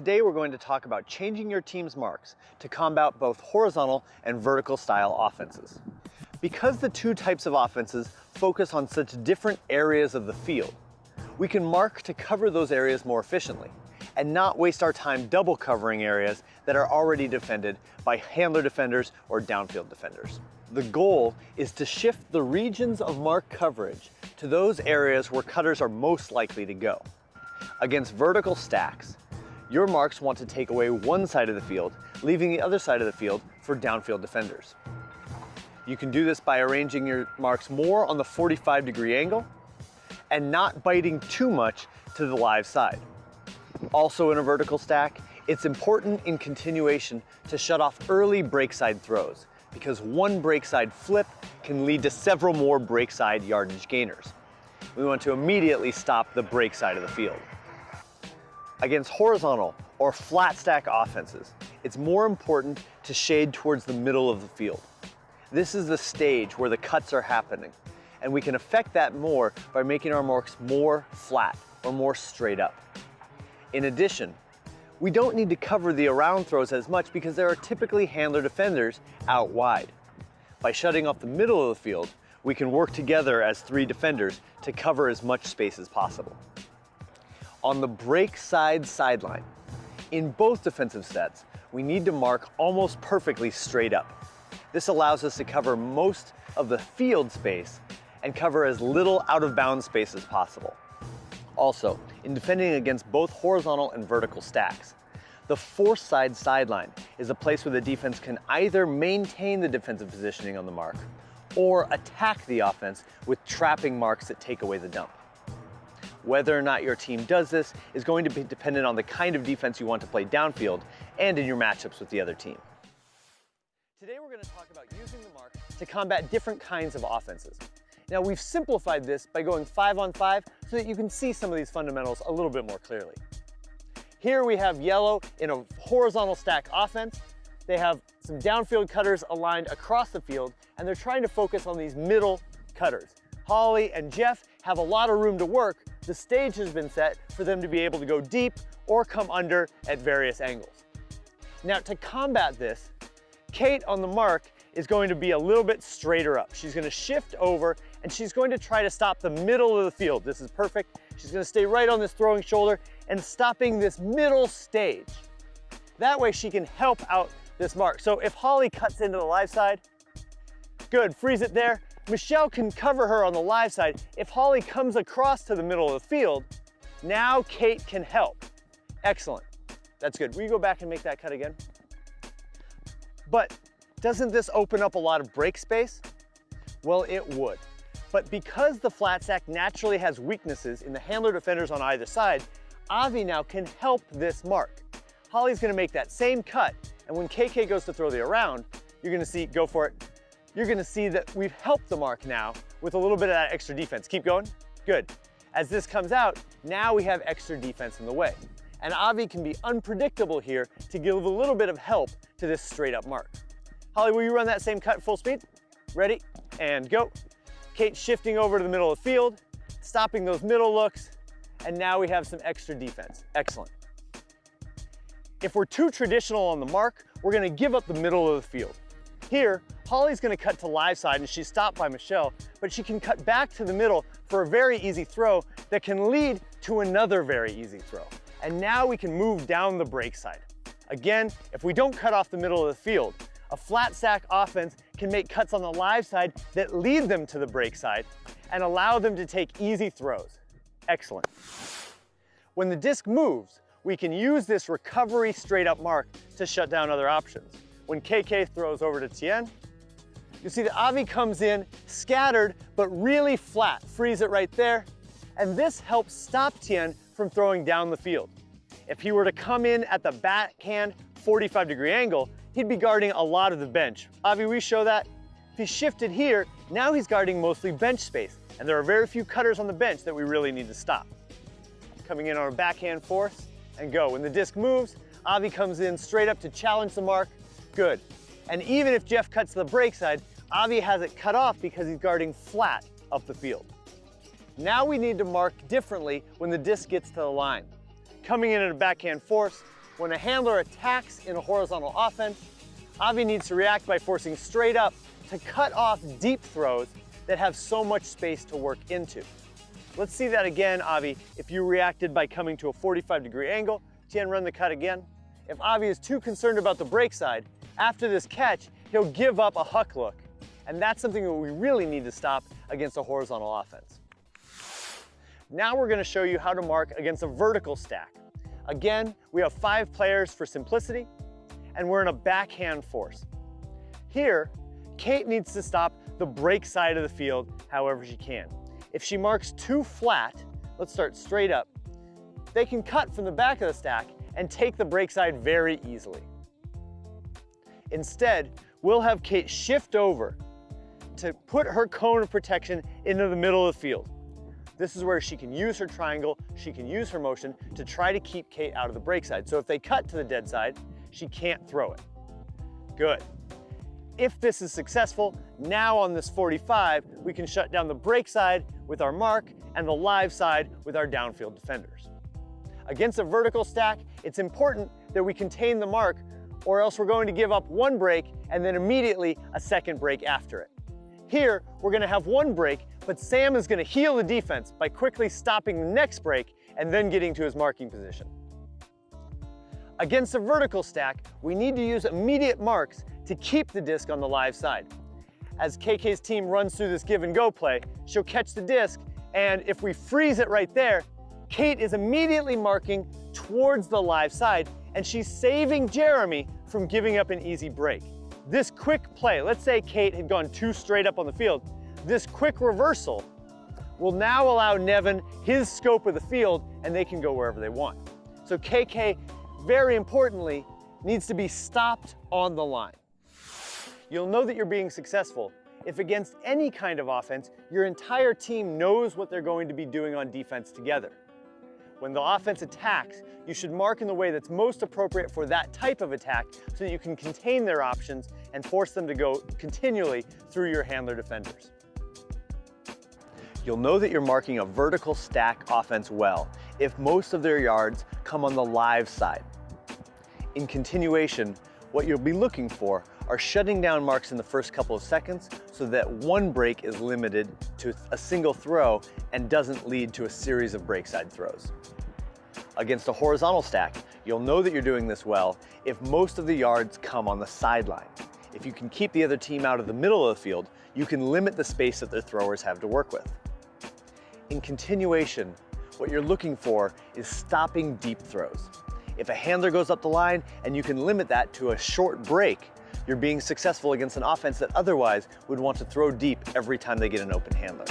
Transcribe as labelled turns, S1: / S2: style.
S1: today we're going to talk about changing your team's marks to combat both horizontal and vertical style offenses. Because the two types of offenses focus on such different areas of the field, we can mark to cover those areas more efficiently and not waste our time double covering areas that are already defended by handler defenders or downfield defenders. The goal is to shift the regions of mark coverage to those areas where cutters are most likely to go. Against vertical stacks, your marks want to take away one side of the field, leaving the other side of the field for downfield defenders. You can do this by arranging your marks more on the 45-degree angle and not biting too much to the live side. Also in a vertical stack, it's important in continuation to shut off early break side throws because one break side flip can lead to several more break side yardage gainers. We want to immediately stop the break side of the field. Against horizontal or flat stack offenses, it's more important to shade towards the middle of the field. This is the stage where the cuts are happening, and we can affect that more by making our marks more flat or more straight up. In addition, we don't need to cover the around throws as much because there are typically handler defenders out wide. By shutting off the middle of the field, we can work together as three defenders to cover as much space as possible. On the break side sideline, in both defensive sets, we need to mark almost perfectly straight up. This allows us to cover most of the field space and cover as little out of bounds space as possible. Also, in defending against both horizontal and vertical stacks, the force side sideline is a place where the defense can either maintain the defensive positioning on the mark or attack the offense with trapping marks that take away the dump. Whether or not your team does this is going to be dependent on the kind of defense you want to play downfield and in your matchups with the other team. Today we're going to talk about using the mark to combat different kinds of offenses. Now we've simplified this by going 5-on-5 so that you can see some of these fundamentals a little bit more clearly. Here we have yellow in a horizontal stack offense. They have some downfield cutters aligned across the field and they're trying to focus on these middle cutters. Holly and Jeff have a lot of room to work. The stage has been set for them to be able to go deep or come under at various angles. Now to combat this, Kate on the mark is going to be a little bit straighter up. She's going to shift over and she's going to try to stop the middle of the field. This is perfect. She's going to stay right on this throwing shoulder and stopping this middle stage. That way she can help out this mark. So if Holly cuts into the live side, good, freeze it there. Michelle can cover her on the live side. If Holly comes across to the middle of the field, now Kate can help. Excellent. That's good. Will you go back and make that cut again? But doesn't this open up a lot of break space? Well, it would. But because the flat stack naturally has weaknesses in the handler defenders on either side, Avi now can help this mark. Holly's gonna make that same cut, and when KK goes to throw the around, you're gonna see, go for it, you're gonna see that we've helped the mark now with a little bit of that extra defense. Keep going, good. As this comes out, now we have extra defense in the way. And Avi can be unpredictable here to give a little bit of help to this straight up mark. Holly, will you run that same cut full speed? Ready, and go. Kate shifting over to the middle of the field, stopping those middle looks, and now we have some extra defense. Excellent. If we're too traditional on the mark, we're gonna give up the middle of the field. Here, Holly's gonna cut to live side and she's stopped by Michelle, but she can cut back to the middle for a very easy throw that can lead to another very easy throw. And now we can move down the break side. Again, if we don't cut off the middle of the field, a flat stack offense can make cuts on the live side that lead them to the break side and allow them to take easy throws. Excellent. When the disc moves, we can use this recovery straight up mark to shut down other options. When KK throws over to Tien, you see that Avi comes in scattered but really flat. Freeze it right there. And this helps stop Tien from throwing down the field. If he were to come in at the backhand 45-degree angle, he'd be guarding a lot of the bench. Avi, we show that? If he shifted here, now he's guarding mostly bench space, and there are very few cutters on the bench that we really need to stop. Coming in on a backhand force, and go. When the disc moves, Avi comes in straight up to challenge the mark. Good. And even if Jeff cuts to the break side, Avi has it cut off because he's guarding flat up the field. Now we need to mark differently when the disc gets to the line. Coming in at a backhand force, When a handler attacks in a horizontal offense, Avi needs to react by forcing straight up to cut off deep throws that have so much space to work into. Let's see that again, Avi. If you reacted by coming to a 45-degree angle, Tien, run the cut again. If Avi is too concerned about the break side, after this catch, he'll give up a huck look. And that's something that we really need to stop against a horizontal offense. Now we're going to show you how to mark against a vertical stack. Again, we have 5 players for simplicity, and we're in a backhand force. Here, Kate needs to stop the break side of the field however she can. If she marks too flat, let's start straight up, they can cut from the back of the stack and take the break side very easily. Instead, we'll have Kate shift over to put her cone of protection into the middle of the field. This is where she can use her triangle, she can use her motion to try to keep Kate out of the break side. So if they cut to the dead side, she can't throw it. Good. If this is successful, now on this 45, we can shut down the break side with our mark and the live side with our downfield defenders. Against a vertical stack, it's important that we contain the mark, or else we're going to give up one break and then immediately a second break after it. Here, we're going to have one break, but Sam is going to heal the defense by quickly stopping the next break and then getting to his marking position. Against a vertical stack, we need to use immediate marks to keep the disc on the live side. As KK's team runs through this give and go play, she'll catch the disc, and if we freeze it right there, Kate is immediately marking towards the live side, and she's saving Jeremy from giving up an easy break. This quick play, let's say Kate had gone too straight up on the field, this quick reversal will now allow Nevin his scope of the field, and they can go wherever they want. So KK, very importantly, needs to be stopped on the line. You'll know that you're being successful if against any kind of offense, your entire team knows what they're going to be doing on defense together. When the offense attacks, you should mark in the way that's most appropriate for that type of attack so that you can contain their options and force them to go continually through your handler defenders. You'll know that you're marking a vertical stack offense well if most of their yards come on the live side. In continuation, what you'll be looking for are shutting down marks in the first couple of seconds so that one break is limited to a single throw and doesn't lead to a series of break side throws. Against a horizontal stack, you'll know that you're doing this well if most of the yards come on the sideline. If you can keep the other team out of the middle of the field, you can limit the space that their throwers have to work with. In continuation, what you're looking for is stopping deep throws. If a handler goes up the line and you can limit that to a short break, you're being successful against an offense that otherwise would want to throw deep every time they get an open handler.